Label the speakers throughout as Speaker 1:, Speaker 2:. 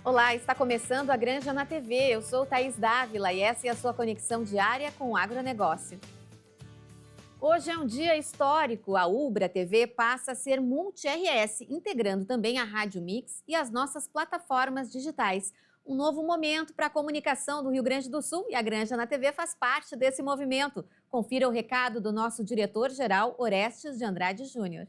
Speaker 1: Olá, está começando a Granja na TV. Eu sou Thaís Dávila e essa é a sua conexão diária com o agronegócio. Hoje é um dia histórico. A Ubra TV passa a ser multi-RS, integrando também a Rádio Mix e as nossas plataformas digitais. Um novo momento para a comunicação do Rio Grande do Sul e a Granja na TV faz parte desse movimento. Confira o recado do nosso diretor-geral, Orestes de Andrade Júnior.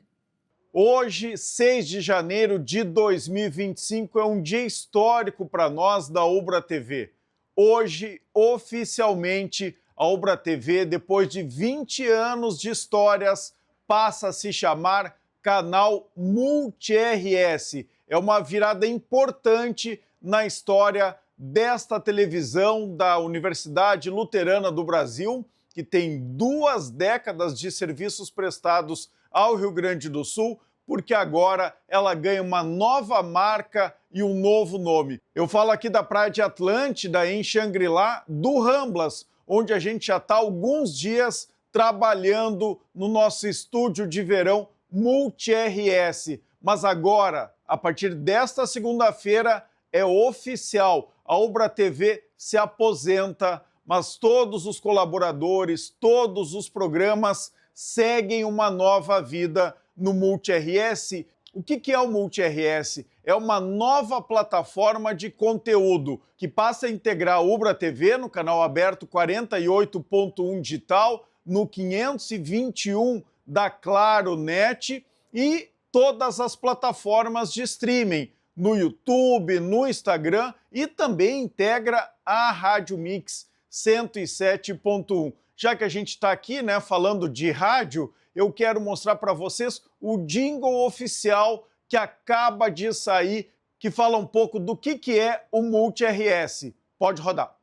Speaker 2: Hoje, 6 de janeiro de 2025, é um dia histórico para nós da Ubra TV. Hoje, oficialmente, a Ubra TV, depois de 20 anos de histórias, passa a se chamar Canal Multi-RS. É uma virada importante na história desta televisão da Universidade Luterana do Brasil, que tem 2 décadas de serviços prestados ao Rio Grande do Sul, porque agora ela ganha uma nova marca e um novo nome. Eu falo aqui da Praia de Atlântida, em Xangri-Lá, do Ramblas, onde a gente já está há alguns dias trabalhando no nosso estúdio de verão Multi-RS. Mas agora, a partir desta segunda-feira, é oficial. A Ubra TV se aposenta, mas todos os colaboradores, todos os programas seguem uma nova vida no Multi-RS. O que é o Multi-RS? É uma nova plataforma de conteúdo que passa a integrar a Ubra TV no canal aberto 48.1 digital, no 521 da Claro Net e todas as plataformas de streaming, no YouTube, no Instagram, e também integra a Rádio Mix 107.1. Já que a gente está aqui, falando de rádio, eu quero mostrar para vocês o jingle oficial que acaba de sair, que fala um pouco do que é o Multi-RS. Pode rodar.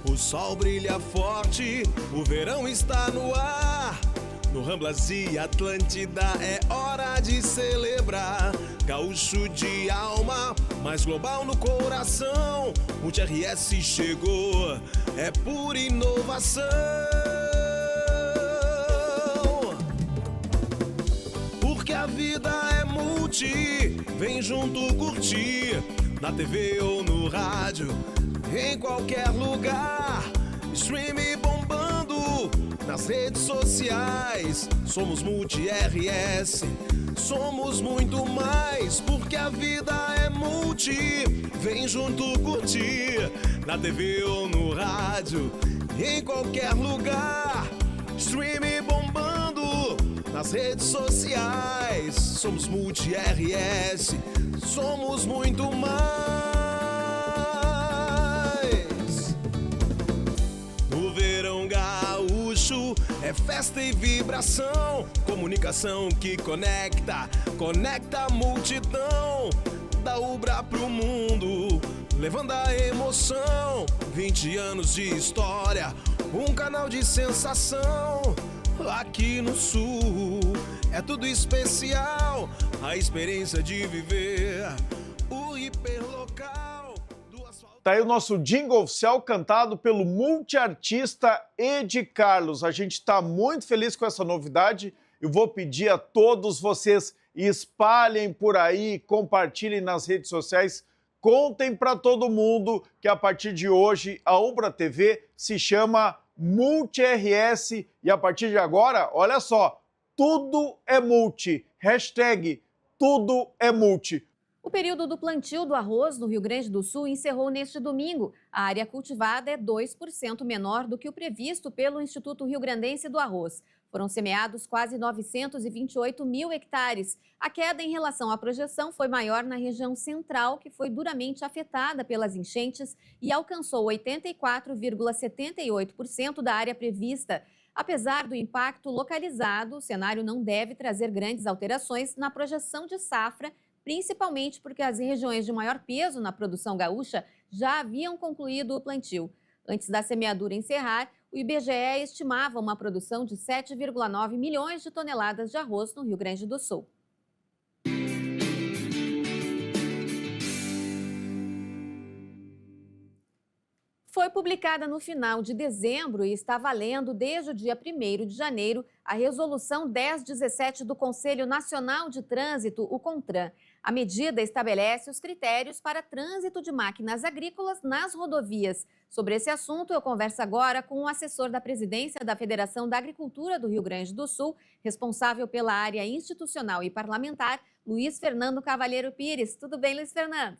Speaker 3: O sol brilha forte, o verão está no ar. No Ramblas e Atlântida é hora de celebrar. Gaúcho de alma, mais global no coração. Multi-RS chegou, é pura inovação. Porque a vida é multi, vem junto curtir. Na TV ou no rádio, em qualquer lugar. Stream bombando nas redes sociais. Somos Multi-RS, somos muito mais. Porque a vida é multi, vem junto curtir. Na TV ou no rádio, em qualquer lugar. Stream bombando nas redes sociais. Somos Multi-RS, somos muito mais. No verão gaúcho é festa e vibração. Comunicação que conecta, conecta a multidão. Da Ubra pro mundo, levando a emoção. 20 anos de história, um canal de sensação. Aqui no Sul é tudo especial. A experiência de viver o hiperlocal do asfalto.
Speaker 2: Tá aí o nosso jingle oficial cantado pelo multiartista Edi Carlos. A gente está muito feliz com essa novidade. Eu vou pedir a todos vocês, espalhem por aí, compartilhem nas redes sociais, contem para todo mundo que a partir de hoje a Ubra TV se chama Multi-RS e a partir de agora, olha só, tudo é multi. Hashtag tudo é multi.
Speaker 1: O período do plantio do arroz no Rio Grande do Sul encerrou neste domingo. A área cultivada é 2% menor do que o previsto pelo Instituto Rio-Grandense do Arroz. Foram semeados quase 928 mil hectares. A queda em relação à projeção foi maior na região central, que foi duramente afetada pelas enchentes e alcançou 84,78% da área prevista. Apesar do impacto localizado, o cenário não deve trazer grandes alterações na projeção de safra, principalmente porque as regiões de maior peso na produção gaúcha já haviam concluído o plantio. Antes da semeadura encerrar, o IBGE estimava uma produção de 7,9 milhões de toneladas de arroz no Rio Grande do Sul. Foi publicada no final de dezembro e está valendo desde o dia 1º de janeiro a Resolução 1017 do Conselho Nacional de Trânsito, o CONTRAN. A medida estabelece os critérios para trânsito de máquinas agrícolas nas rodovias. Sobre esse assunto, eu converso agora com o assessor da presidência da Federação da Agricultura do Rio Grande do Sul, responsável pela área institucional e parlamentar, Luiz Fernando Cavalheiro Pires. Tudo bem, Luiz Fernando?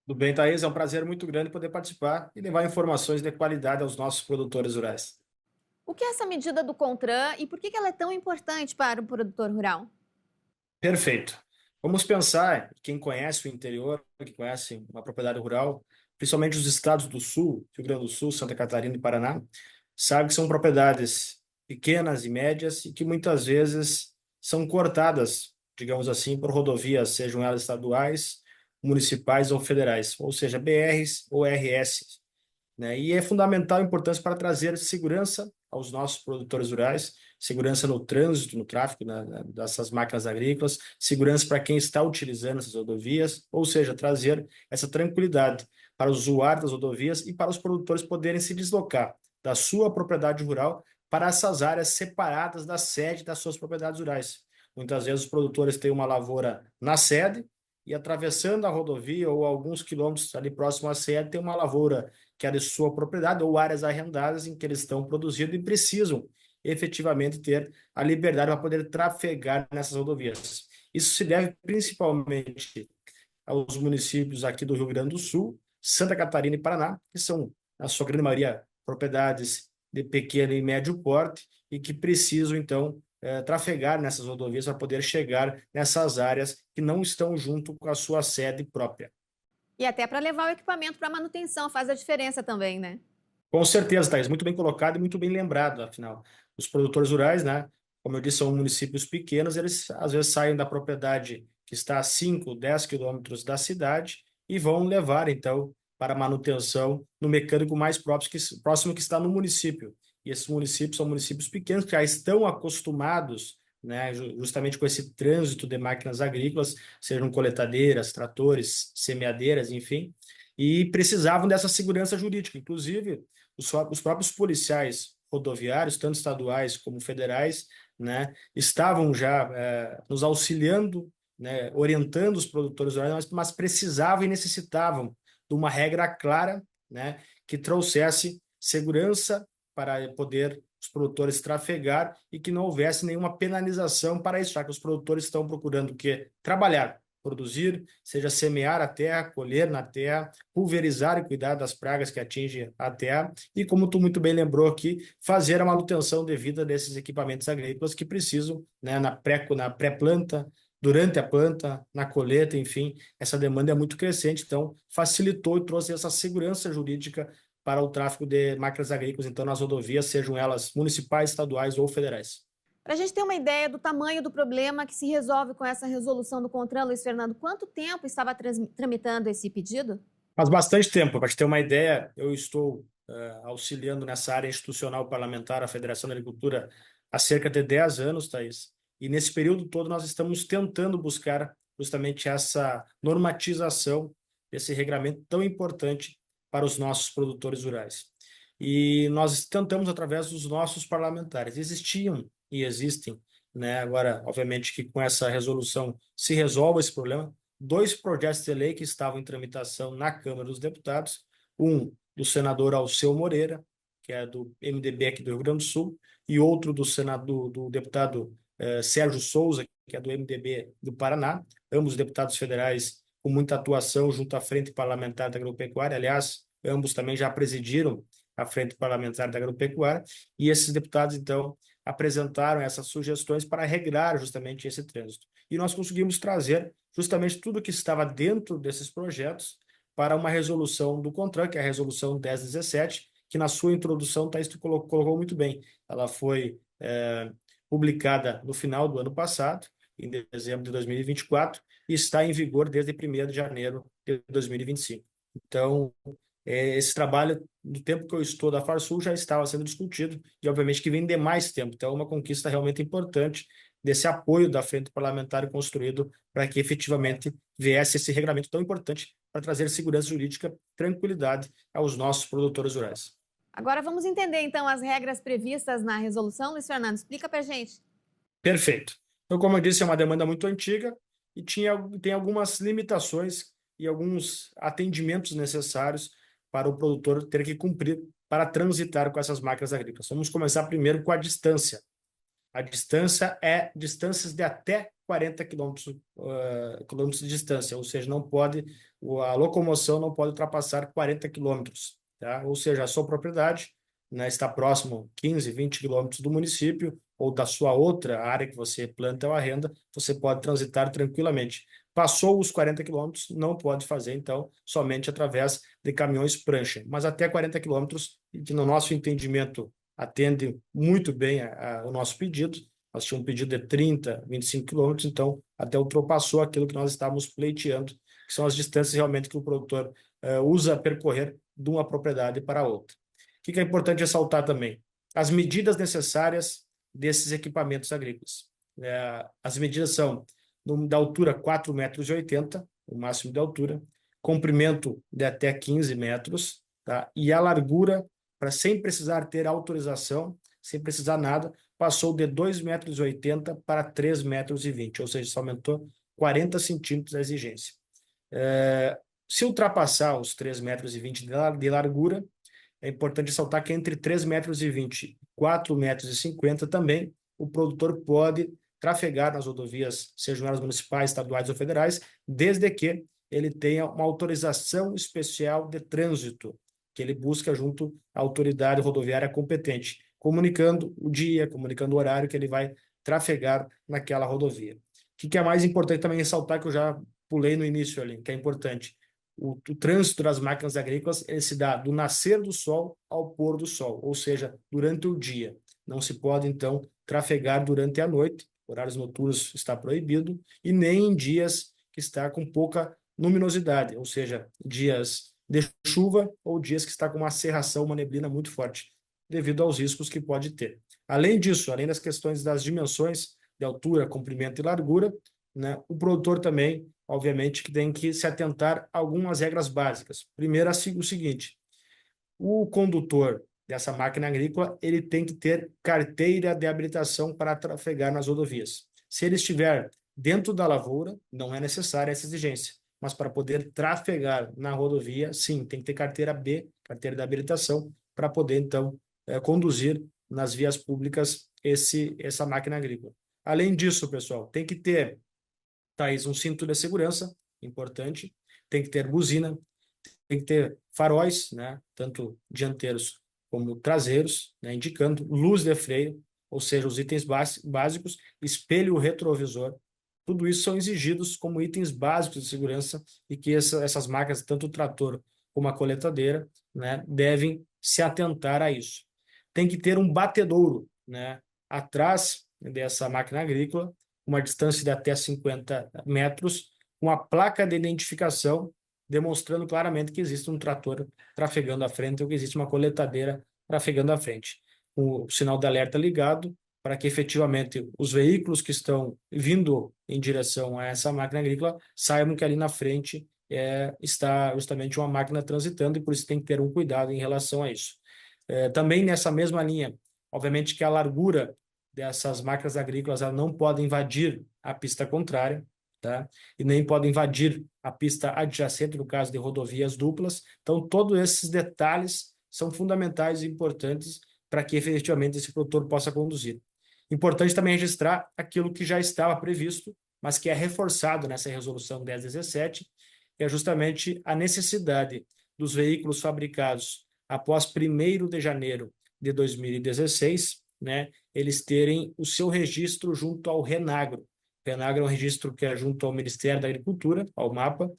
Speaker 4: Tudo bem, Thaís? É um prazer muito grande poder participar e levar informações de qualidade aos nossos produtores rurais.
Speaker 1: O que é essa medida do CONTRAN e por que ela é tão importante para o produtor rural?
Speaker 4: Perfeito. Vamos pensar, quem conhece o interior, que conhece uma propriedade rural, principalmente os estados do Sul, Rio Grande do Sul, Santa Catarina e Paraná, sabe que são propriedades pequenas e médias e que muitas vezes são cortadas, digamos assim, por rodovias, sejam elas estaduais, municipais ou federais, ou seja, BRs ou RS, né? E é fundamental a importância para trazer segurança aos nossos produtores rurais, segurança no trânsito, no tráfego dessas máquinas agrícolas, segurança para quem está utilizando essas rodovias, ou seja, trazer essa tranquilidade para o usuário das rodovias e para os produtores poderem se deslocar da sua propriedade rural para essas áreas separadas da sede das suas propriedades rurais. Muitas vezes os produtores têm uma lavoura na sede e atravessando a rodovia ou alguns quilômetros ali próximo à sede tem uma lavoura que é de sua propriedade ou áreas arrendadas em que eles estão produzindo e precisam efetivamente ter a liberdade para poder trafegar nessas rodovias. Isso se deve principalmente aos municípios aqui do Rio Grande do Sul, Santa Catarina e Paraná, que são, na sua grande maioria, propriedades de pequeno e médio porte e que precisam, então, trafegar nessas rodovias para poder chegar nessas áreas que não estão junto com a sua sede própria.
Speaker 1: E até para levar o equipamento para manutenção faz a diferença também, né?
Speaker 4: Com certeza, Thaís, muito bem colocado e muito bem lembrado, afinal. Os produtores rurais, né, como eu disse, são municípios pequenos, eles às vezes saem da propriedade que está a 5, 10 quilômetros da cidade e vão levar, então, para manutenção no mecânico mais próximo que está no município. E esses municípios são municípios pequenos que já estão acostumados, né, justamente com esse trânsito de máquinas agrícolas, sejam coletadeiras, tratores, semeadeiras, enfim, e precisavam dessa segurança jurídica. Inclusive, os próprios policiais rodoviários, tanto estaduais como federais, né, estavam já nos auxiliando, né, orientando os produtores rurais, mas precisavam e necessitavam de uma regra clara, né, que trouxesse segurança para poder os produtores trafegar e que não houvesse nenhuma penalização para isso, já que os produtores estão procurando o quê? Trabalhar, produzir, seja semear a terra, colher na terra, pulverizar e cuidar das pragas que atingem a terra e, como tu muito bem lembrou aqui, fazer a manutenção devida desses equipamentos agrícolas que precisam, né, na pré-planta, durante a planta, na colheita, enfim, essa demanda é muito crescente, então facilitou e trouxe essa segurança jurídica para o tráfego de máquinas agrícolas, então, nas rodovias, sejam elas municipais, estaduais ou federais.
Speaker 1: Para a gente ter uma ideia do tamanho do problema que se resolve com essa resolução do CONTRAN, Luiz Fernando, quanto tempo estava tramitando esse pedido?
Speaker 4: Faz bastante tempo. Para te ter uma ideia, eu estou auxiliando nessa área institucional parlamentar, a Federação da Agricultura, há cerca de 10 anos, Thaís. E nesse período todo nós estamos tentando buscar justamente essa normatização desse regramento tão importante para os nossos produtores rurais. E nós tentamos através dos nossos parlamentares. Existiam e existem, né? Agora, obviamente que com essa resolução se resolve esse problema, 2 projetos de lei que estavam em tramitação na Câmara dos Deputados, um do senador Alceu Moreira, que é do MDB aqui do Rio Grande do Sul, e outro do deputado Sérgio Souza, que é do MDB do Paraná, ambos deputados federais com muita atuação junto à Frente Parlamentar da Agropecuária, aliás, ambos também já presidiram a Frente Parlamentar da Agropecuária, e esses deputados, então, apresentaram essas sugestões para regrar justamente esse trânsito. E nós conseguimos trazer justamente tudo que estava dentro desses projetos para uma resolução do CONTRAN, que é a resolução 1017, que na sua introdução, Thaís, tu colocou muito bem. Ela foi publicada no final do ano passado, em dezembro de 2024, e está em vigor desde 1º de janeiro de 2025. Então, esse trabalho, no tempo que eu estou da Farsul, já estava sendo discutido e, obviamente, que vem de mais tempo. Então, é uma conquista realmente importante desse apoio da Frente Parlamentar construído para que, efetivamente, viesse esse regulamento tão importante para trazer segurança jurídica, tranquilidade aos nossos produtores rurais.
Speaker 1: Agora, vamos entender, então, as regras previstas na resolução. Luiz Fernando, explica para a gente.
Speaker 4: Perfeito. Então, como eu disse, é uma demanda muito antiga e tem algumas limitações e alguns atendimentos necessários para o produtor ter que cumprir para transitar com essas máquinas agrícolas. Vamos começar primeiro com a distância. A distância é distâncias de até 40 quilômetros de distância, ou seja, a locomoção não pode ultrapassar 40 quilômetros, tá? Ou seja, a sua propriedade, né, está próximo 15, 20 quilômetros do município ou da sua outra área que você planta ou arrenda, você pode transitar tranquilamente. Passou os 40 quilômetros, não pode fazer, então, somente através de caminhões prancha, mas até 40 quilômetros, que no nosso entendimento atende muito bem o nosso pedido. Nós tínhamos um pedido de 30, 25 quilômetros, então até ultrapassou aquilo que nós estávamos pleiteando, que são as distâncias realmente que o produtor usa a percorrer de uma propriedade para outra. O que é importante ressaltar também? As medidas necessárias desses equipamentos agrícolas. As medidas são da altura 4,80 metros, o máximo de altura, comprimento de até 15 metros, tá? E a largura, sem precisar ter autorização, sem precisar nada, passou de 2,80 metros para 3,20 metros, ou seja, isso aumentou 40 centímetros a exigência. Se ultrapassar os 3,20 metros de largura, é importante ressaltar que entre 3,20 metros e 4,50 metros também o produtor pode trafegar nas rodovias, sejam elas municipais, estaduais ou federais, desde que ele tenha uma autorização especial de trânsito, que ele busca junto à autoridade rodoviária competente, comunicando o dia, comunicando o horário que ele vai trafegar naquela rodovia. O que é mais importante também ressaltar, que eu já pulei no início ali, que é importante, o trânsito das máquinas agrícolas ele se dá do nascer do sol ao pôr do sol, ou seja, durante o dia. Não se pode, então, trafegar durante a noite, horários noturnos está proibido, e nem em dias que está com pouca luminosidade, ou seja, dias de chuva ou dias que está com uma cerração, uma neblina muito forte, devido aos riscos que pode ter. Além disso, além das questões das dimensões de altura, comprimento e largura, né, o produtor também, obviamente, que tem que se atentar a algumas regras básicas. Primeiro, o seguinte: o condutor dessa máquina agrícola ele tem que ter carteira de habilitação para trafegar nas rodovias. Se ele estiver dentro da lavoura, não é necessária essa exigência, mas para poder trafegar na rodovia, sim, tem que ter carteira B, carteira de habilitação, para poder, então, conduzir nas vias públicas essa máquina agrícola. Além disso, pessoal, tem que ter, Thaís, um cinto de segurança, importante, tem que ter buzina, tem que ter faróis, né, tanto dianteiros como traseiros, né, indicando luz de freio, ou seja, os itens básicos, espelho retrovisor. Tudo isso são exigidos como itens básicos de segurança e que essas máquinas, tanto o trator como a coletadeira, né, devem se atentar a isso. Tem que ter um batedouro, né, atrás dessa máquina agrícola, uma distância de até 50 metros, uma placa de identificação demonstrando claramente que existe um trator trafegando à frente ou que existe uma coletadeira trafegando à frente. O sinal de alerta ligado para que efetivamente os veículos que estão vindo em direção a essa máquina agrícola saibam que ali na frente está justamente uma máquina transitando e por isso tem que ter um cuidado em relação a isso. Também nessa mesma linha, obviamente que a largura dessas máquinas agrícolas ela não pode invadir a pista contrária, tá? E nem pode invadir a pista adjacente, no caso de rodovias duplas. Então, todos esses detalhes são fundamentais e importantes para que efetivamente esse produtor possa conduzir. Importante também registrar aquilo que já estava previsto, mas que é reforçado nessa resolução 1017, que é justamente a necessidade dos veículos fabricados após 1º de janeiro de 2016, né, eles terem o seu registro junto ao Renagro. O Renagro é um registro que é junto ao Ministério da Agricultura, ao MAPA.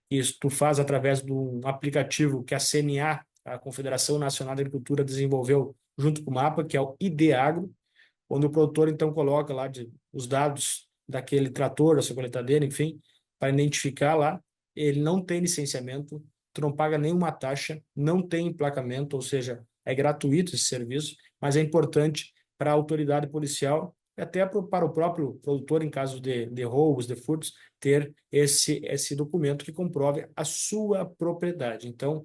Speaker 4: Isso tu faz através de um aplicativo que a CNA, a Confederação Nacional da Agricultura, desenvolveu junto com o MAPA, que é o IDAgro, onde o produtor, então, coloca lá os dados daquele trator, da sua coletadeira, enfim, para identificar lá. Ele não tem licenciamento, tu não paga nenhuma taxa, não tem emplacamento, ou seja, é gratuito esse serviço, mas é importante para a autoridade policial e até para o próprio produtor, em caso de roubos, de furtos, ter esse documento que comprove a sua propriedade. Então,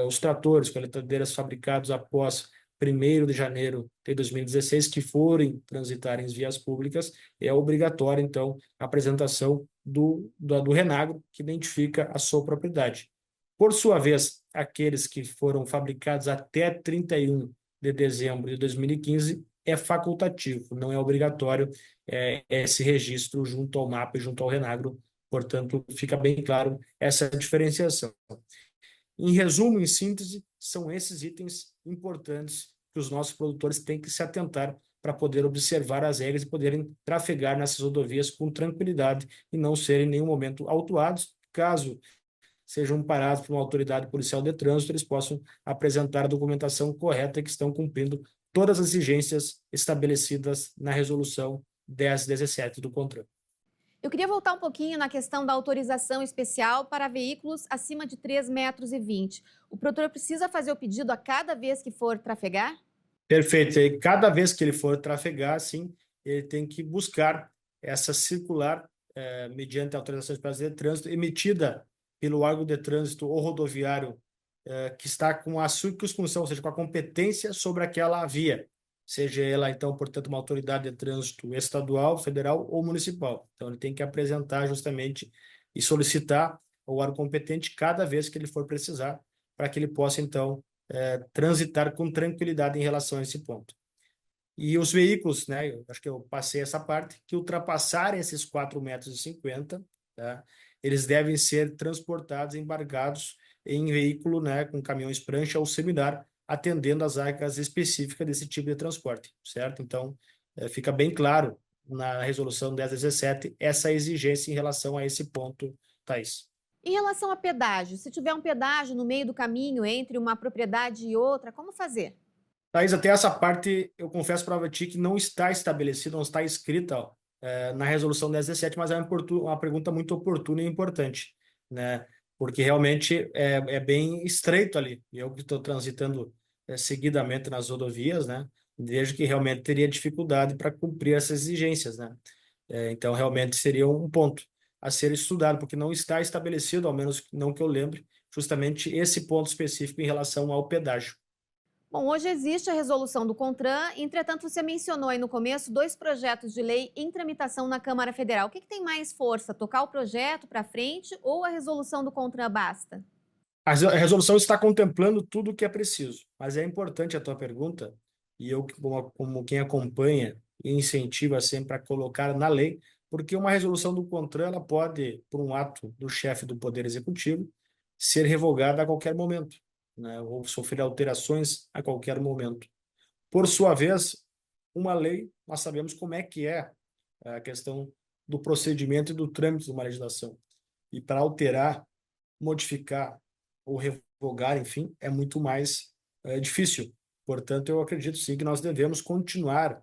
Speaker 4: os tratores, coletadeiras fabricados após 1º de janeiro de 2016, que forem transitar em vias públicas, é obrigatório, então, a apresentação do Renagro, que identifica a sua propriedade. Por sua vez, aqueles que foram fabricados até 31 de dezembro de 2015 é facultativo, não é obrigatório esse registro junto ao MAPA e junto ao Renagro. Portanto, fica bem claro essa diferenciação. Em resumo, em síntese, são esses itens importantes que os nossos produtores têm que se atentar para poder observar as regras e poderem trafegar nessas rodovias com tranquilidade e não serem em nenhum momento autuados. Caso sejam parados por uma autoridade policial de trânsito, eles possam apresentar a documentação correta e que estão cumprindo todas as exigências estabelecidas na resolução 1017 do CONTRAN.
Speaker 1: Eu queria voltar um pouquinho na questão da autorização especial para veículos acima de 3,20 metros. O produtor precisa fazer o pedido a cada vez que for trafegar?
Speaker 4: Perfeito. E cada vez que ele for trafegar, sim, ele tem que buscar essa circular mediante a autorização especial de trânsito emitida pelo órgão de trânsito ou rodoviário que está com a circunstância, ou seja, com a competência sobre aquela via, seja ela, então, portanto, uma autoridade de trânsito estadual, federal ou municipal. Então, ele tem que apresentar justamente e solicitar ao órgão competente cada vez que ele for precisar, para que ele possa, então, transitar com tranquilidade em relação a esse ponto. E os veículos, né, eu acho que eu passei essa parte, que ultrapassarem esses 4,50 metros, tá, eles devem ser transportados, embarcados em veículo, né, com caminhões prancha ou seminar, atendendo às regras específicas desse tipo de transporte, certo? Então, fica bem claro na resolução 1017 essa exigência em relação a esse ponto, Thaís.
Speaker 1: Em relação a pedágio, se tiver um pedágio no meio do caminho entre uma propriedade e outra, como fazer?
Speaker 4: Thaís, até essa parte, eu confesso para ti que não está estabelecida, não está escrita na resolução 1017, mas é uma pergunta muito oportuna e importante, né? Porque realmente é bem estreito ali. Eu que estou transitando seguidamente nas rodovias, né? Vejo que realmente teria dificuldade para cumprir essas exigências, né? Então, realmente seria um ponto a ser estudado, porque não está estabelecido, ao menos não que eu lembre, justamente esse ponto específico em relação ao pedágio.
Speaker 1: Bom, hoje existe a resolução do CONTRAN, entretanto, você mencionou aí no começo 2 projetos de lei em tramitação na Câmara Federal. O que tem mais força, tocar o projeto para frente ou a resolução do CONTRAN basta?
Speaker 4: A resolução está contemplando tudo o que é preciso, mas é importante a tua pergunta, e eu, como quem acompanha e incentiva sempre a colocar na lei, porque uma resolução do CONTRAN ela pode, por um ato do chefe do Poder Executivo, ser revogada a qualquer momento, né, ou sofrer alterações a qualquer momento. Por sua vez, uma lei, nós sabemos como é que é a questão do procedimento e do trâmite de uma legislação. E para alterar, modificar ou revogar, enfim, é muito mais difícil. Portanto, eu acredito sim que nós devemos continuar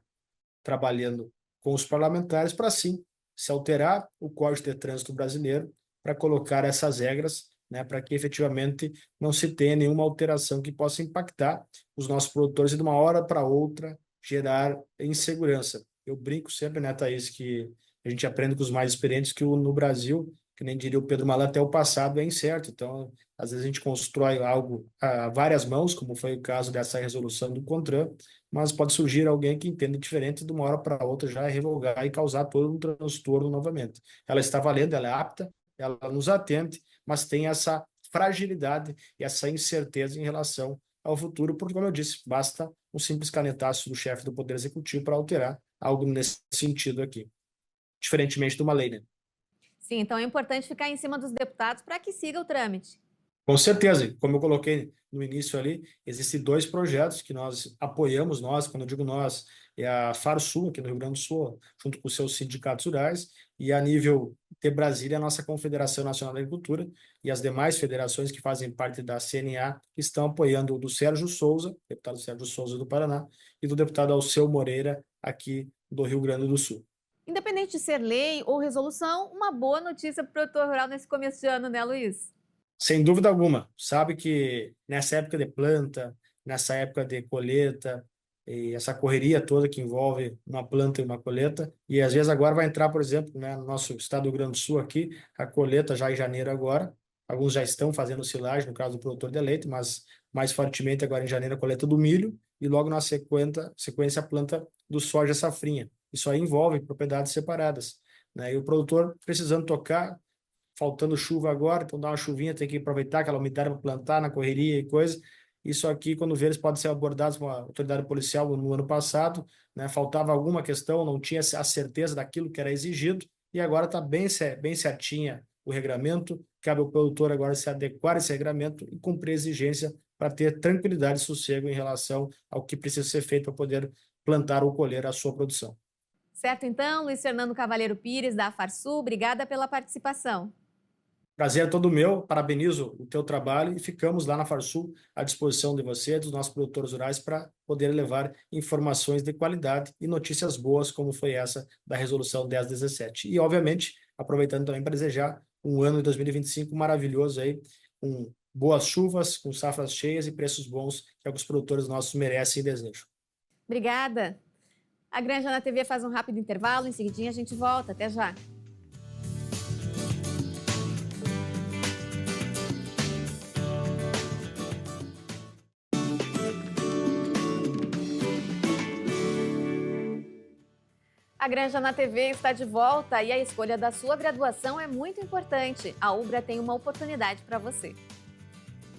Speaker 4: trabalhando com os parlamentares para sim se alterar o Código de Trânsito brasileiro para colocar essas regras, né, para que efetivamente não se tenha nenhuma alteração que possa impactar os nossos produtores e de uma hora para outra gerar insegurança. Eu brinco sempre, né, Thaís, que a gente aprende com os mais experientes que no Brasil, que nem diria o Pedro Malan, até o passado é incerto. Então, às vezes a gente constrói algo a várias mãos, como foi o caso dessa resolução do CONTRAN, mas pode surgir alguém que entenda diferente de uma hora para outra já revogar e causar todo um transtorno novamente. Ela está valendo, ela é apta, ela nos atende, mas tem essa fragilidade e essa incerteza em relação ao futuro, porque, como eu disse, basta um simples canetaço do chefe do Poder Executivo para alterar algo nesse sentido aqui, diferentemente de uma lei, né?
Speaker 1: Sim, então é importante ficar em cima dos deputados para que siga o trâmite.
Speaker 4: Com certeza, como eu coloquei no início ali, existem 2 projetos que nós apoiamos, quando eu digo nós, é a FARSul, aqui no Rio Grande do Sul, junto com os seus sindicatos rurais, e a nível de Brasília, a nossa Confederação Nacional da Agricultura e as demais federações que fazem parte da CNA, que estão apoiando o do Sérgio Souza, deputado Sérgio Souza do Paraná, e do deputado Alceu Moreira, aqui do Rio Grande do Sul.
Speaker 1: Independente de ser lei ou resolução, uma boa notícia para o produtor rural nesse começo de ano, né, Luiz?
Speaker 4: Sem dúvida alguma. Sabe que nessa época de planta, nessa época de colheita, e essa correria toda que envolve uma planta e uma colheita, e às vezes agora vai entrar, por exemplo, né, no nosso estado do Rio Grande do Sul aqui, a colheita já em janeiro agora, alguns já estão fazendo silagem, no caso do produtor de leite, mas mais fortemente agora em janeiro a colheita do milho, e logo na sequência a planta do soja safrinha. Isso aí envolve propriedades separadas. né? E o produtor precisando tocar, faltando chuva agora, então dá uma chuvinha, tem que aproveitar aquela umidade para plantar na correria e coisa. Isso aqui, quando vê, eles podem ser abordados com a autoridade policial no ano passado, né? Faltava alguma questão, não tinha a certeza daquilo que era exigido, e agora está bem certinha o regramento. Cabe ao produtor agora se adequar a esse regramento e cumprir a exigência para ter tranquilidade e sossego em relação ao que precisa ser feito para poder plantar ou colher a sua produção.
Speaker 1: Certo, então, Luiz Fernando Cavalheiro Pires, da Farsul, obrigada pela participação.
Speaker 4: Prazer é todo meu, parabenizo o teu trabalho e ficamos lá na Farsul à disposição de você, dos nossos produtores rurais, para poder levar informações de qualidade e notícias boas, como foi essa da Resolução 1017. E, obviamente, aproveitando também para desejar um ano de 2025 maravilhoso aí, com boas chuvas, com safras cheias e preços bons, que é o que os produtores nossos merecem e desejam.
Speaker 1: Obrigada. A Granja na TV faz um rápido intervalo, em seguidinho a gente volta. Até já. A Granja na TV está de volta e a escolha da sua graduação é muito importante. A Ubra tem uma oportunidade para você.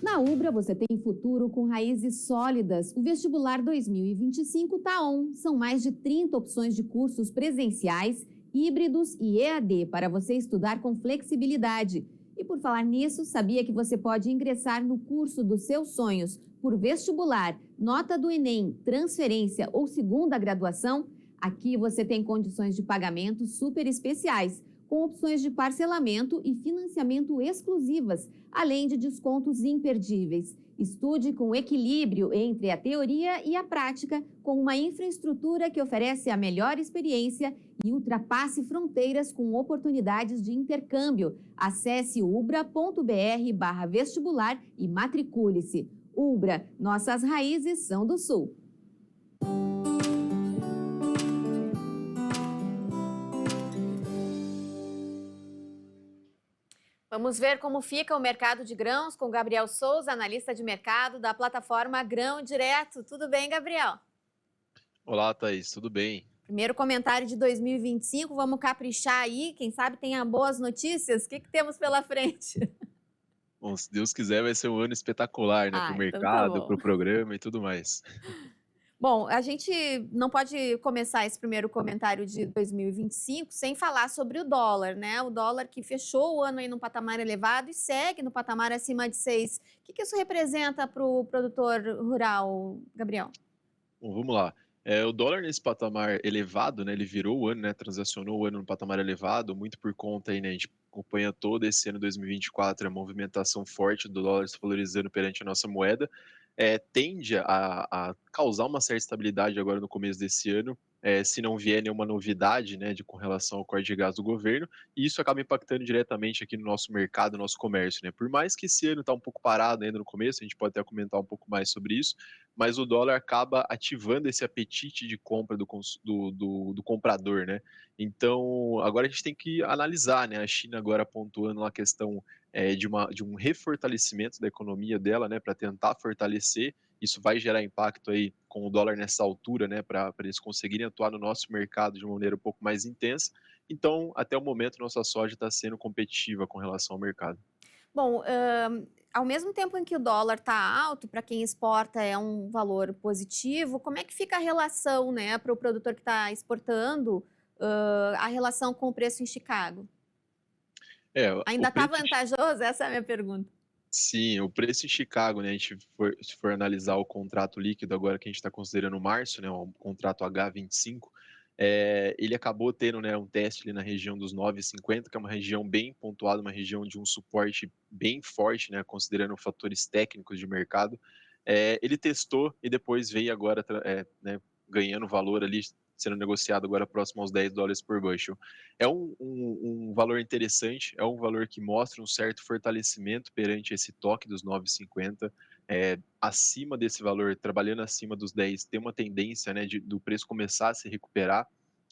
Speaker 1: Na Ubra, você tem futuro com raízes sólidas. O vestibular 2025 está on. São mais de 30 opções de cursos presenciais, híbridos e EAD para você estudar com flexibilidade. E por falar nisso, sabia que você pode ingressar no curso dos seus sonhos por vestibular, nota do Enem, transferência ou segunda graduação? Aqui você tem condições de pagamento super especiais, com opções de parcelamento e financiamento exclusivas, além de descontos imperdíveis. Estude com equilíbrio entre a teoria e a prática, com uma infraestrutura que oferece a melhor experiência e ultrapasse fronteiras com oportunidades de intercâmbio. Acesse ubra.br/vestibular e matricule-se. Ubra, nossas raízes são do Sul. Vamos ver como fica o mercado de grãos com Gabriel Souza, analista de mercado da plataforma Grão Direto. Tudo bem, Gabriel?
Speaker 5: Olá, Thaís, tudo bem?
Speaker 1: Primeiro comentário de 2025, vamos caprichar aí, quem sabe tenha boas notícias. O que temos pela frente?
Speaker 5: Bom, se Deus quiser, vai ser um ano espetacular, né? Para o
Speaker 1: Então tá
Speaker 5: mercado,
Speaker 1: bom.
Speaker 5: para o programa e tudo mais.
Speaker 1: Bom, a gente não pode começar esse primeiro comentário de 2025 sem falar sobre o dólar, né? O dólar que fechou o ano aí num patamar elevado e segue no patamar acima de 6. O que isso representa para o produtor rural, Gabriel?
Speaker 5: Bom, vamos lá. O dólar nesse patamar elevado, né? Ele virou o ano, né? Transacionou o ano no patamar elevado, muito por conta aí, né? A gente acompanha todo esse ano 2024 a movimentação forte do dólar se valorizando perante a nossa moeda. Tende a causar uma certa estabilidade agora no começo desse ano, se não vier nenhuma novidade, né, com relação ao corte de gás do governo, e isso acaba impactando diretamente aqui no nosso mercado, no nosso comércio, né? Por mais que esse ano está um pouco parado ainda no começo, a gente pode até comentar um pouco mais sobre isso, mas o dólar acaba ativando esse apetite de compra do comprador, né? Então, agora a gente tem que analisar, né? A China agora pontuando a questão de um refortalecimento da economia dela, né, para tentar fortalecer. Isso vai gerar impacto aí com o dólar nessa altura, né, para eles conseguirem atuar no nosso mercado de uma maneira um pouco mais intensa. Então, até o momento, nossa soja está sendo competitiva com relação ao mercado.
Speaker 1: Bom, ao mesmo tempo em que o dólar está alto, para quem exporta é um valor positivo, como é que fica a relação, né, para o produtor que está exportando, a relação com o preço em Chicago? Ainda está vantajoso? Essa é a minha pergunta.
Speaker 5: Sim, o preço em Chicago, né? Se for analisar o contrato líquido agora que a gente está considerando março, né? O contrato H25, ele acabou tendo, né, um teste ali na região dos 9,50, que é uma região bem pontuada, uma região de um suporte bem forte, né? Considerando fatores técnicos de mercado. Ele testou e depois veio agora, né, ganhando valor ali, sendo negociado agora próximo aos $10 por bushel. É um valor interessante, é um valor que mostra um certo fortalecimento perante esse toque dos 9,50. Acima desse valor, trabalhando acima dos 10, tem uma tendência, né, do preço começar a se recuperar.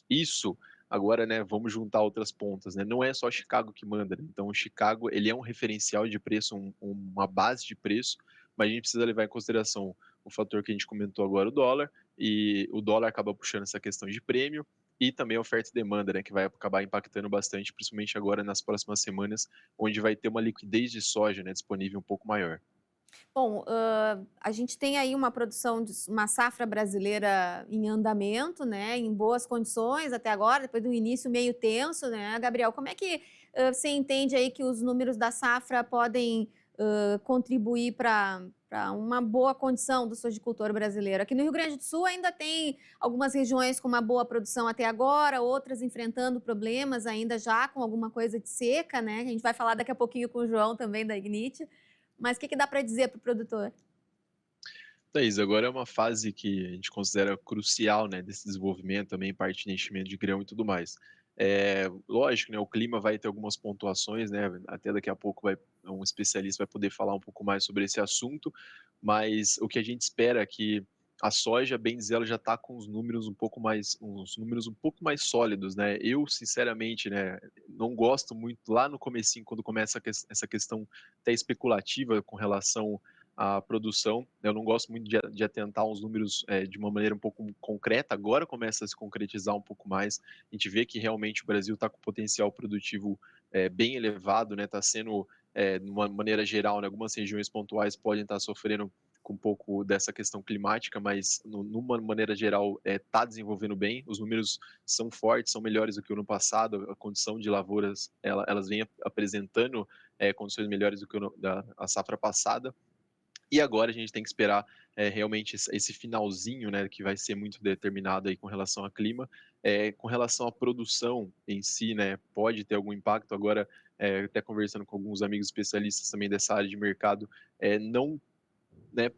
Speaker 5: Isso, agora, né, vamos juntar outras pontas, né? Não é só Chicago que manda, né? Então, o Chicago, ele é um referencial de preço, uma base de preço, mas a gente precisa levar em consideração o fator que a gente comentou agora, o dólar, e o dólar acaba puxando essa questão de prêmio. e também a oferta e demanda, né, que vai acabar impactando bastante, principalmente agora nas próximas semanas, onde vai ter uma liquidez de soja, né, disponível um pouco maior.
Speaker 1: Bom, a gente tem aí uma produção de uma safra brasileira em andamento, né, em boas condições até agora, depois do início meio tenso, né, Gabriel? Como é que você entende aí que os números da safra podem contribuir para uma boa condição do sojicultor brasileiro? Aqui no Rio Grande do Sul ainda tem algumas regiões com uma boa produção até agora, outras enfrentando problemas ainda já com alguma coisa de seca, né? A gente vai falar daqui a pouquinho com o João também da Ignite. Mas o que dá para dizer para o produtor?
Speaker 5: Thaís, agora é uma fase que a gente considera crucial, né, desse desenvolvimento também, parte de enchimento de grão e tudo mais. Lógico, né, o clima vai ter algumas pontuações, né, até daqui a pouco um especialista vai poder falar um pouco mais sobre esse assunto, mas o que a gente espera é que a soja, bem dizer, ela já está com uns números um pouco mais sólidos, né? Eu, sinceramente, né, não gosto muito lá no comecinho, quando começa essa questão até especulativa com relação a produção. Eu não gosto muito de atentar aos números de uma maneira um pouco concreta, agora começa a se concretizar um pouco mais. A gente vê que realmente o Brasil está com potencial produtivo bem elevado, né? Está sendo, de uma maneira geral, né, algumas regiões pontuais podem estar sofrendo com um pouco dessa questão climática, mas numa maneira geral está desenvolvendo bem. Os números são fortes, são melhores do que o ano passado. A condição de lavouras, elas vêm apresentando condições melhores do que a safra passada. E agora a gente tem que esperar realmente esse finalzinho, né, que vai ser muito determinado aí com relação ao clima. Com relação à produção em si, né, pode ter algum impacto. Agora, até conversando com alguns amigos especialistas também dessa área de mercado, não, né,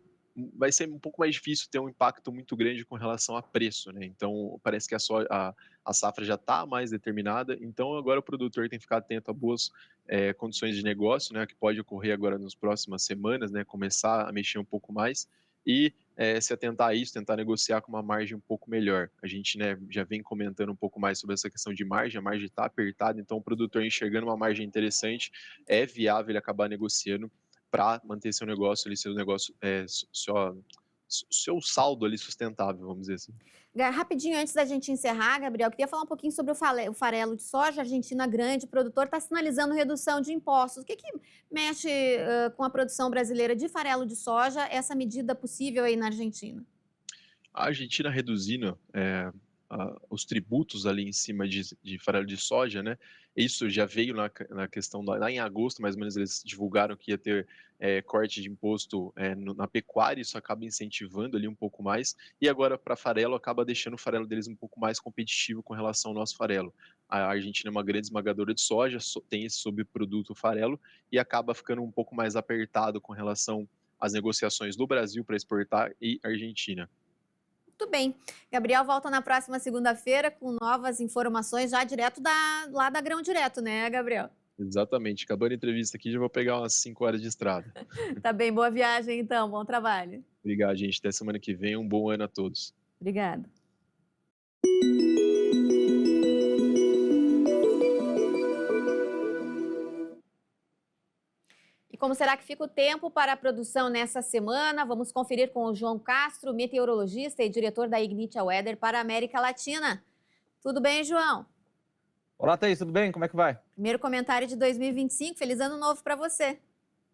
Speaker 5: vai ser um pouco mais difícil ter um impacto muito grande com relação a preço, né? Então, parece que a safra já está mais determinada, então agora o produtor tem que ficar atento a boas condições de negócio, né, que pode ocorrer agora nas próximas semanas, né, começar a mexer um pouco mais e se atentar a isso, tentar negociar com uma margem um pouco melhor. A gente, né, já vem comentando um pouco mais sobre essa questão de margem, a margem está apertada, então o produtor enxergando uma margem interessante, é viável ele acabar negociando para manter seu negócio ali, seu saldo ali sustentável, vamos dizer assim.
Speaker 1: Rapidinho, antes da gente encerrar, Gabriel, queria falar um pouquinho sobre o farelo de soja. A Argentina grande, produtor, está sinalizando redução de impostos. O que mexe com a produção brasileira de farelo de soja, essa medida possível aí na Argentina?
Speaker 5: A Argentina reduzindo os tributos ali em cima de farelo de soja, né? Isso já veio na questão lá em agosto, mais ou menos eles divulgaram que ia ter corte de imposto na pecuária, isso acaba incentivando ali um pouco mais, e agora para farelo acaba deixando o farelo deles um pouco mais competitivo com relação ao nosso farelo. A Argentina é uma grande esmagadora de soja, tem esse subproduto farelo, e acaba ficando um pouco mais apertado com relação às negociações do Brasil para exportar e Argentina.
Speaker 1: Muito bem. Gabriel volta na próxima segunda-feira com novas informações já direto lá da Grão Direto, né, Gabriel?
Speaker 5: Exatamente. Acabando a entrevista aqui, já vou pegar umas 5 horas de estrada.
Speaker 1: Tá bem, boa viagem então, bom trabalho.
Speaker 5: Obrigado, gente. Até semana que vem. Um bom ano a todos.
Speaker 1: Obrigada. E como será que fica o tempo para a produção nessa semana? Vamos conferir com o João Castro, meteorologista e diretor da Ignite Weather para a América Latina. Tudo bem, João?
Speaker 6: Olá, Thaís, tudo bem? Como é que vai?
Speaker 1: Primeiro comentário de 2025. Feliz ano novo para você.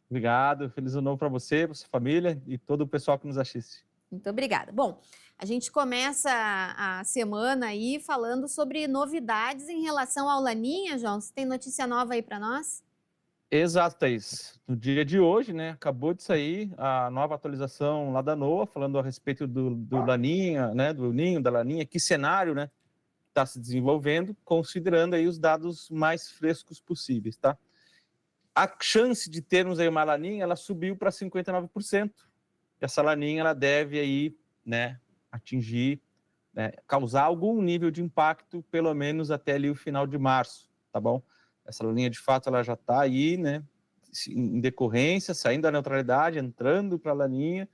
Speaker 6: Obrigado. Feliz ano novo para você, para sua família e todo o pessoal que nos assiste.
Speaker 1: Muito obrigada. Bom, a gente começa a semana aí falando sobre novidades em relação ao Laninha, João. Você tem notícia nova aí para nós?
Speaker 6: Exato, Thaís. No dia de hoje, né, acabou de sair a nova atualização lá da NOAA, falando a respeito do Laninha, né, do Ninho, da Laninha, que cenário, né, está se desenvolvendo, considerando aí os dados mais frescos possíveis, tá? A chance de termos aí uma Laninha, ela subiu para 59%. Essa Laninha, ela deve aí, né, atingir, né, causar algum nível de impacto, pelo menos até ali o final de março, tá bom? Essa Laninha, de fato, ela já está aí, né, em decorrência, saindo da neutralidade, entrando para a Laninha,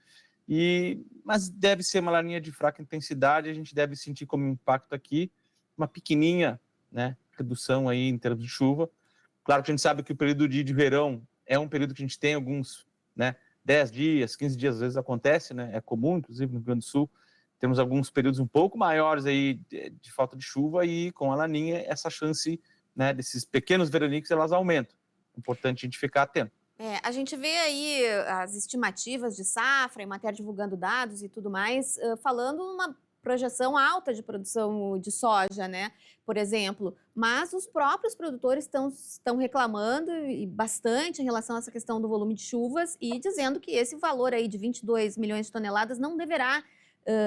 Speaker 6: mas deve ser uma Laninha de fraca intensidade, a gente deve sentir como impacto aqui uma pequenininha, né, redução aí em termos de chuva. Claro que a gente sabe que o período de verão é um período que a gente tem alguns, né, 10 dias, 15 dias, às vezes acontece, né, é comum, inclusive no Rio Grande do Sul, temos alguns períodos um pouco maiores aí de falta de chuva e com a laninha essa chance, né, desses pequenos veranicos elas aumentam. É importante a gente ficar atento.
Speaker 1: A gente vê aí as estimativas de safra, em matéria divulgando dados e tudo mais, falando uma projeção alta de produção de soja, né? Por exemplo, mas os próprios produtores estão reclamando e bastante em relação a essa questão do volume de chuvas e dizendo que esse valor aí de 22 milhões de toneladas não deverá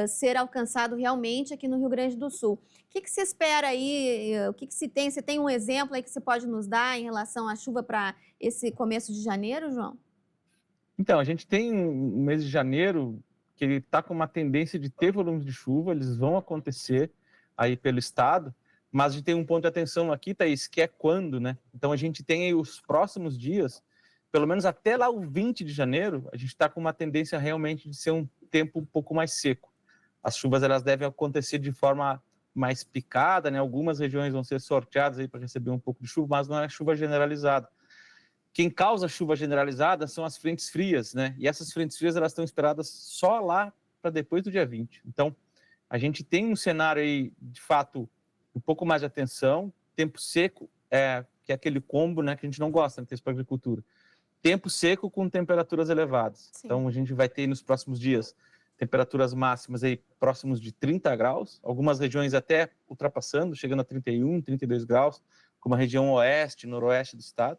Speaker 1: ser alcançado realmente aqui no Rio Grande do Sul. O que se espera aí? O que se tem? Você tem um exemplo aí que você pode nos dar em relação à chuva para esse começo de janeiro, João?
Speaker 6: Então, a gente tem um mês de janeiro que ele está com uma tendência de ter volumes de chuva, eles vão acontecer aí pelo estado, mas a gente tem um ponto de atenção aqui, Thaís, que é quando, né? Então, a gente tem aí os próximos dias, pelo menos até lá o 20 de janeiro, a gente está com uma tendência realmente de ser um tempo um pouco mais seco. As chuvas elas devem acontecer de forma mais picada, né? Algumas regiões vão ser sorteadas aí para receber um pouco de chuva, mas não é chuva generalizada. Quem causa chuva generalizada são as frentes frias, né? E essas frentes frias elas estão esperadas só lá para depois do dia 20. Então, a gente tem um cenário aí, de fato, um pouco mais de atenção. Tempo seco, que é aquele combo, né, que a gente não gosta, né, para a agricultura. Tempo seco com temperaturas elevadas. Sim. Então, a gente vai ter nos próximos dias temperaturas máximas aí próximos de 30 graus, algumas regiões até ultrapassando, chegando a 31, 32 graus, como a região oeste, noroeste do estado.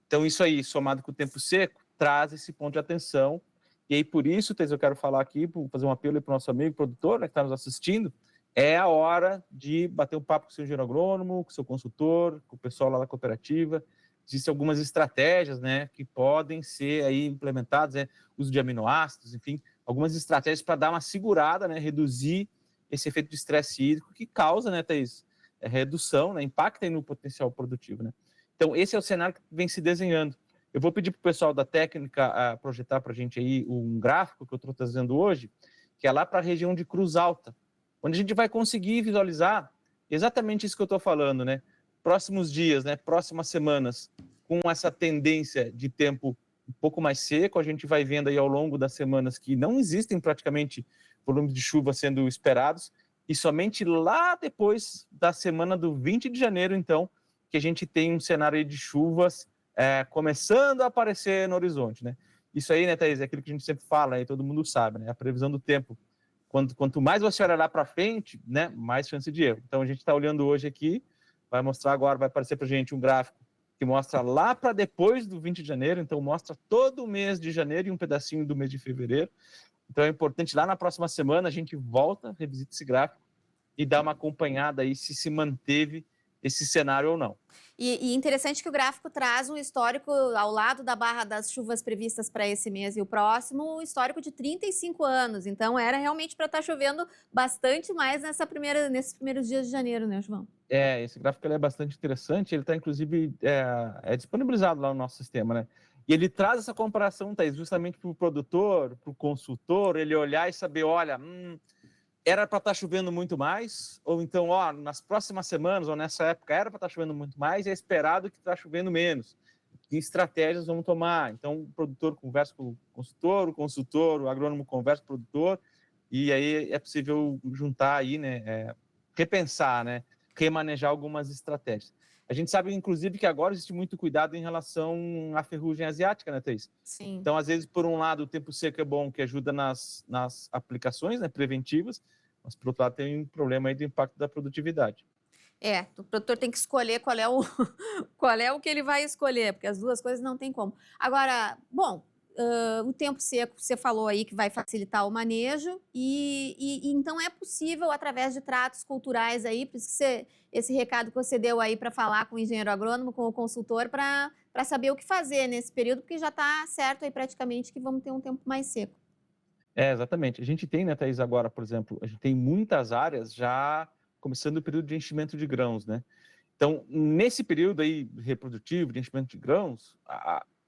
Speaker 6: Então, isso aí, somado com o tempo seco, traz esse ponto de atenção. E aí, por isso, Thais, eu quero falar aqui, fazer um apelo para o nosso amigo produtor, né, que está nos assistindo, é a hora de bater um papo com o seu engenheiro agrônomo, com o seu consultor, com o pessoal lá da cooperativa. Existem algumas estratégias, né, que podem ser aí implementadas, né, uso de aminoácidos, enfim, algumas estratégias para dar uma segurada, né, reduzir esse efeito de estresse hídrico que causa, né, Thaís, redução, né, impacta aí no potencial produtivo, né. Então, esse é o cenário que vem se desenhando. Eu vou pedir para o pessoal da técnica projetar para a gente aí um gráfico que eu estou trazendo hoje, que é lá para a região de Cruz Alta, onde a gente vai conseguir visualizar exatamente isso que eu estou falando, né? Próximos dias, né? Próximas semanas, com essa tendência de tempo um pouco mais seco, a gente vai vendo aí ao longo das semanas que não existem praticamente volumes de chuva sendo esperados, e somente lá depois da semana do 20 de janeiro, então, que a gente tem um cenário aí de chuvas começando a aparecer no horizonte, né? Isso aí, né, Thaís, é aquilo que a gente sempre fala, e todo mundo sabe, né? A previsão do tempo. Quanto mais você olhar lá para frente, né, mais chance de erro. Então, a gente está olhando hoje aqui, vai mostrar agora, vai aparecer para a gente um gráfico que mostra lá para depois do 20 de janeiro, então mostra todo o mês de janeiro e um pedacinho do mês de fevereiro. Então, é importante, lá na próxima semana, a gente volta, revisita esse gráfico e dá uma acompanhada aí se manteve esse cenário ou não.
Speaker 1: E interessante que o gráfico traz um histórico ao lado da barra das chuvas previstas para esse mês e o próximo, um histórico de 35 anos. Então, era realmente para estar chovendo bastante mais nesses primeiros dias de janeiro, né, João?
Speaker 6: Esse gráfico ele é bastante interessante. Ele está, inclusive, disponibilizado lá no nosso sistema, né? E ele traz essa comparação, Thaís, justamente para o produtor, para o consultor, ele olhar e saber, olha, era para estar chovendo muito mais, ou então, nas próximas semanas, ou nessa época, era para estar chovendo muito mais, e é esperado que está chovendo menos. Que estratégias vamos tomar? Então, o produtor conversa com o consultor, o agrônomo conversa com o produtor, e aí é possível juntar aí, né, repensar, né, remanejar algumas estratégias. A gente sabe, inclusive, que agora existe muito cuidado em relação à ferrugem asiática, né, Thaís?
Speaker 1: Sim.
Speaker 6: Então, às vezes, por um lado, o tempo seco é bom, que ajuda nas aplicações, né, preventivas, mas, por outro lado, tem um problema aí do impacto da produtividade.
Speaker 1: O produtor tem que escolher qual é o que ele vai escolher, porque as duas coisas não tem como. Agora, bom, o tempo seco, você falou aí que vai facilitar o manejo, e então é possível, através de tratos culturais aí, por isso que esse recado que você deu aí para falar com o engenheiro agrônomo, com o consultor, para saber o que fazer nesse período, porque já está certo aí praticamente que vamos ter um tempo mais seco.
Speaker 6: Exatamente. A gente tem, né, Thaís, agora, por exemplo, a gente tem muitas áreas já começando o período de enchimento de grãos, né? Então, nesse período aí reprodutivo de enchimento de grãos,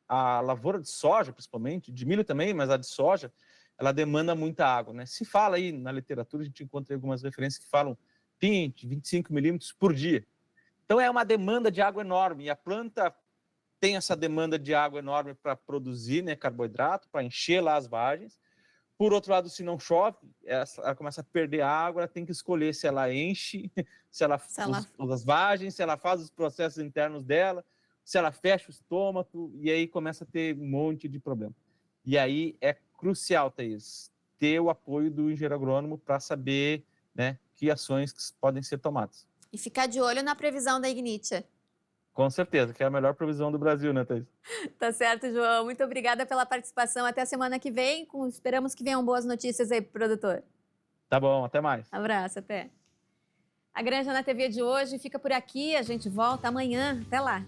Speaker 6: a lavoura de soja, principalmente, de milho também, mas a de soja, ela demanda muita água, né? Se fala aí na literatura, a gente encontra algumas referências que falam 20, 25 milímetros por dia. Então, é uma demanda de água enorme, e a planta tem essa demanda de água enorme para produzir, né, carboidrato, para encher lá as vagens. Por outro lado, se não chove, ela começa a perder água, ela tem que escolher se ela enche, se ela usa as vagens, se ela faz os processos internos dela, se ela fecha o estômago, e aí começa a ter um monte de problema. E aí é crucial, Thaís, ter o apoio do engenheiro agrônomo para saber, né, que ações podem ser tomadas.
Speaker 1: E ficar de olho na previsão da Ignitia.
Speaker 6: Com certeza, que é a melhor previsão do Brasil, né, Thaís?
Speaker 1: Tá certo, João. Muito obrigada pela participação. Até a semana que vem. Esperamos que venham boas notícias aí pro produtor.
Speaker 6: Tá bom, até mais.
Speaker 1: Abraço, até. A Granja na TV de hoje fica por aqui. A gente volta amanhã. Até lá.